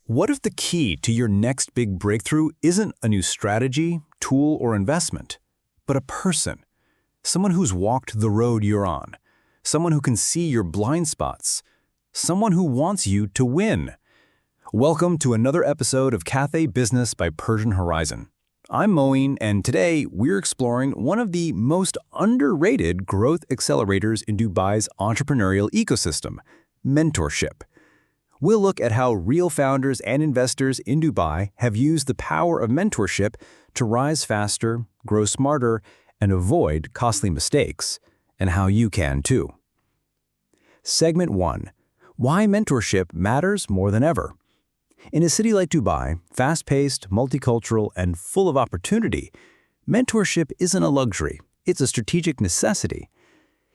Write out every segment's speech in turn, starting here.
What if the key to your next big breakthrough isn't a new strategy, tool, or investment, but a person? Someone who's walked the road you're on. Someone who can see your blind spots. Someone who wants you to win. Welcome to another episode of Cathay Business by Persian Horizon. I'm Moeen, and today we're exploring one of the most underrated growth accelerators in Dubai's entrepreneurial ecosystem, mentorship. We'll look at how real founders and investors in Dubai have used the power of mentorship to rise faster, grow smarter, and avoid costly mistakes, and how you can too. Segment 1. Why mentorship matters more than ever. In a city like Dubai, fast-paced, multicultural, and full of opportunity, mentorship isn't a luxury, it's a strategic necessity.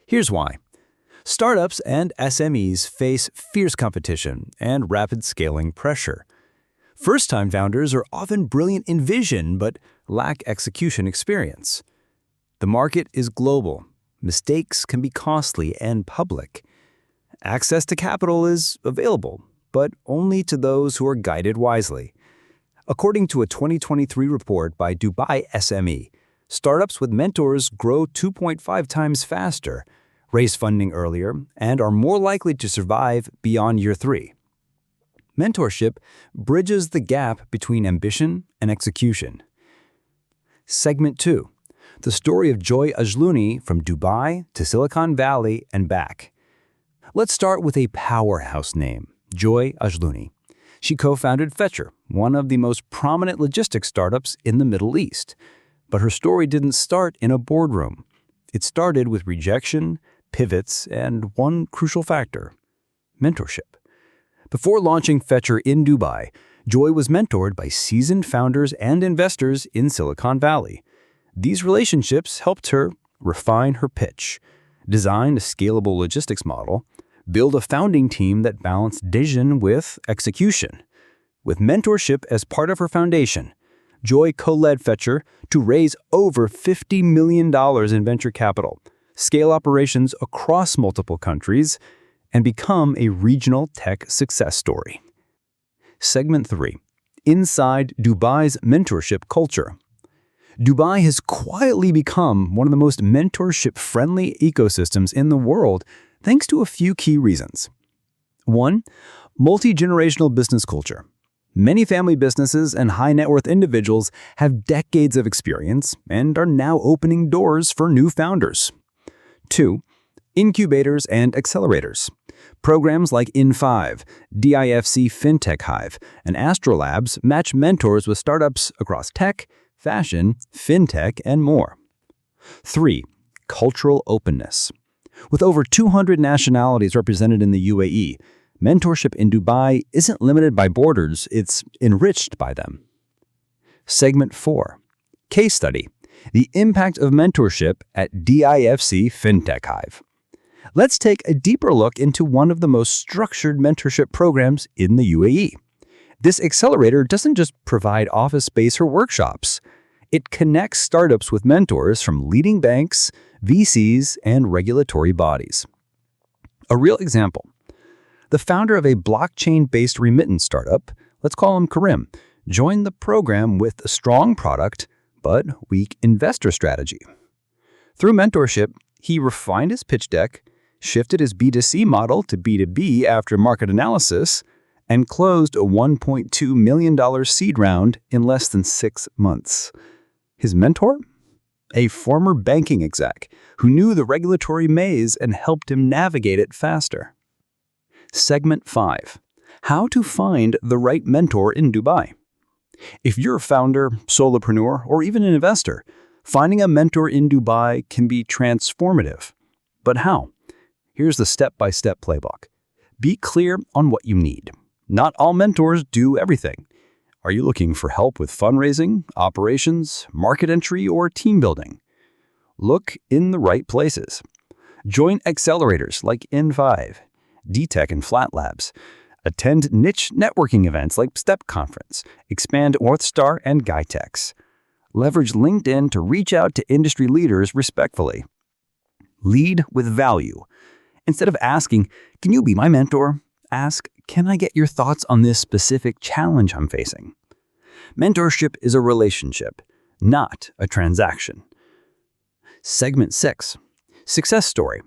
Here's why. Startups and SMEs face fierce competition and rapid scaling pressure. First-time founders are often brilliant in vision but lack execution experience. The market is global. Mistakes can be costly and public. Access to capital is available, but only to those who are guided wisely. According to a 2023 report by Dubai SME, startups with mentors grow 2.5 times faster, raise funding earlier, and are more likely to survive beyond year 3. Mentorship bridges the gap between ambition and execution. Segment 2. The story of Joy Ajlouni from Dubai to Silicon Valley and back. Let's start with a powerhouse name, Joy Ajlouni. She co-founded Fetcher, one of the most prominent logistics startups in the Middle East. But her story didn't start in a boardroom. It started with rejection, pivots, and one crucial factor, mentorship. Before launching Fetcher in Dubai, Joy was mentored by seasoned founders and investors in Silicon Valley. These relationships helped her refine her pitch, design a scalable logistics model, build a founding team that balanced vision with execution. With mentorship as part of her foundation, Joy co-led Fetcher to raise over $50 million in venture capital, scale operations across multiple countries, and become a regional tech success story. Segment 3. Inside Dubai's mentorship culture. Dubai has quietly become one of the most mentorship-friendly ecosystems in the world thanks to a few key reasons. 1. Multi-generational business culture. Many family businesses and high-net-worth individuals have decades of experience and are now opening doors for new founders. 2. Incubators and accelerators. Programs like In5, DIFC FinTech Hive, and Astrolabs match mentors with startups across tech, fashion, fintech, and more. 3. Cultural openness. With over 200 nationalities represented in the UAE, mentorship in Dubai isn't limited by borders, it's enriched by them. Segment 4. Case study. The impact of mentorship at DIFC FinTech Hive. Let's take a deeper look into one of the most structured mentorship programs in the UAE. This accelerator doesn't just provide office space or workshops. It connects startups with mentors from leading banks, VCs, and regulatory bodies. A real example. The founder of a blockchain-based remittance startup, let's call him Karim, joined the program with a strong product but weak investor strategy. Through mentorship, he refined his pitch deck, shifted his B2C model to B2B after market analysis, and closed a $1.2 million seed round in less than 6 months. His mentor? A former banking exec who knew the regulatory maze and helped him navigate it faster. Segment 5. How to find the right mentor in Dubai. If you're a founder, solopreneur, or even an investor, finding a mentor in Dubai can be transformative. But how? Here's the step-by-step playbook. Be clear on what you need. Not all mentors do everything. Are you looking for help with fundraising, operations, market entry, or team building? Look in the right places. Join accelerators like In5, DTech, and Flat Labs. Attend niche networking events like STEP Conference, expand Northstar and GuyTex. Leverage LinkedIn to reach out to industry leaders respectfully. Lead with value. Instead of asking, "Can you be my mentor?" ask, can I get your thoughts on this specific challenge I'm facing? Mentorship is a relationship, not a transaction. Segment 6. Success Story.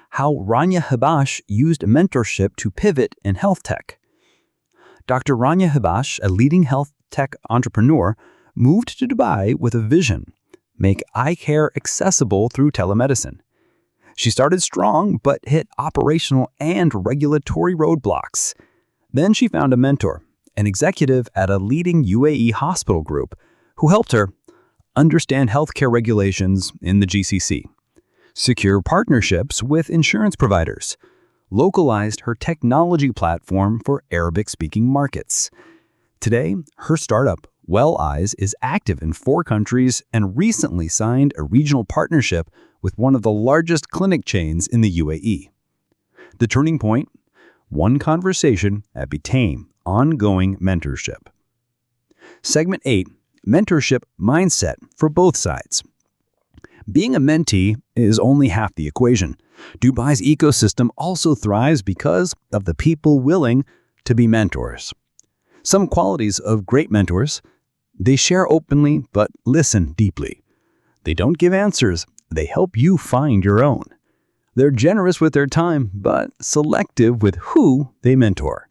How Rania Habash used mentorship to pivot in health tech. Dr. Rania Habash, a leading health tech entrepreneur, moved to Dubai with a vision: make eye care accessible through telemedicine. She started strong but hit operational and regulatory roadblocks. Then she found a mentor, an executive at a leading UAE hospital group, who helped her understand healthcare regulations in the GCC, secure partnerships with insurance providers, localized her technology platform for Arabic-speaking markets. Today, her startup, Well Eyes, is active in 4 countries and recently signed a regional partnership with one of the largest clinic chains in the UAE. The turning point? One conversation that became ongoing mentorship. Segment 8. Mentorship mindset for both sides. Being a mentee is only half the equation. Dubai's ecosystem also thrives because of the people willing to be mentors. Some qualities of great mentors: they share openly but listen deeply. They don't give answers, they help you find your own. They're generous with their time, but selective with who they mentor.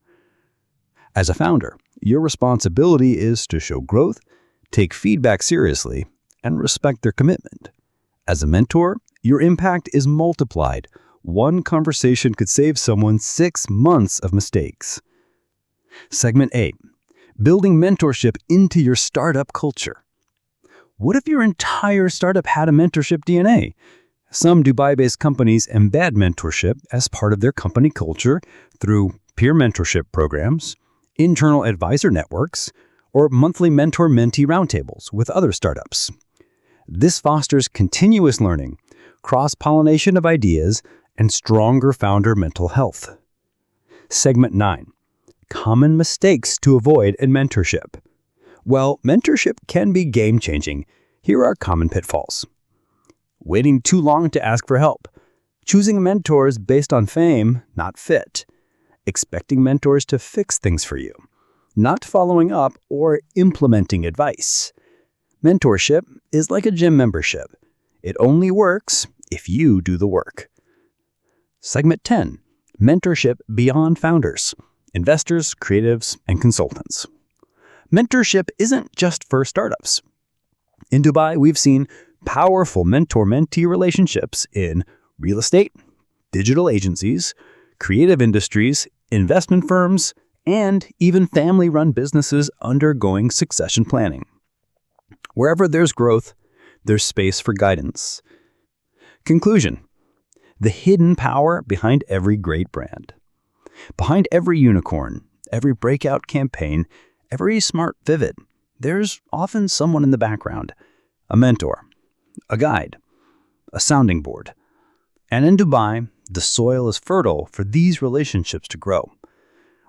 As a founder, your responsibility is to show growth, take feedback seriously, and respect their commitment. As a mentor, your impact is multiplied. One conversation could save someone 6 months of mistakes. Segment 8. Building mentorship into your startup culture. What if your entire startup had a mentorship DNA? Some Dubai-based companies embed mentorship as part of their company culture through peer mentorship programs, internal advisor networks, or monthly mentor-mentee roundtables with other startups. This fosters continuous learning, cross-pollination of ideas, and stronger founder mental health. Segment 9. Common mistakes to avoid in mentorship. While mentorship can be game-changing, here are common pitfalls. Waiting too long to ask for help. Choosing mentors based on fame, not fit. Expecting mentors to fix things for you. Not following up or implementing advice. Mentorship is like a gym membership. It only works if you do the work. Segment 10. Mentorship beyond founders, investors, creatives, and consultants. Mentorship isn't just for startups. In Dubai, we've seen powerful mentor-mentee relationships in real estate, digital agencies, creative industries, investment firms, and even family-run businesses undergoing succession planning. Wherever there's growth, there's space for guidance. Conclusion: the hidden power behind every great brand. Behind every unicorn, every breakout campaign, every smart pivot, there's often someone in the background: a mentor, a guide, a sounding board. And in Dubai, the soil is fertile for these relationships to grow.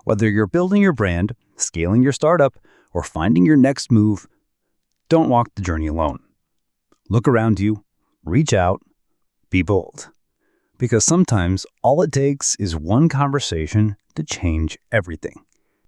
Whether you're building your brand, scaling your startup, or finding your next move, don't walk the journey alone. Look around you, reach out, be bold. Because sometimes all it takes is one conversation to change everything.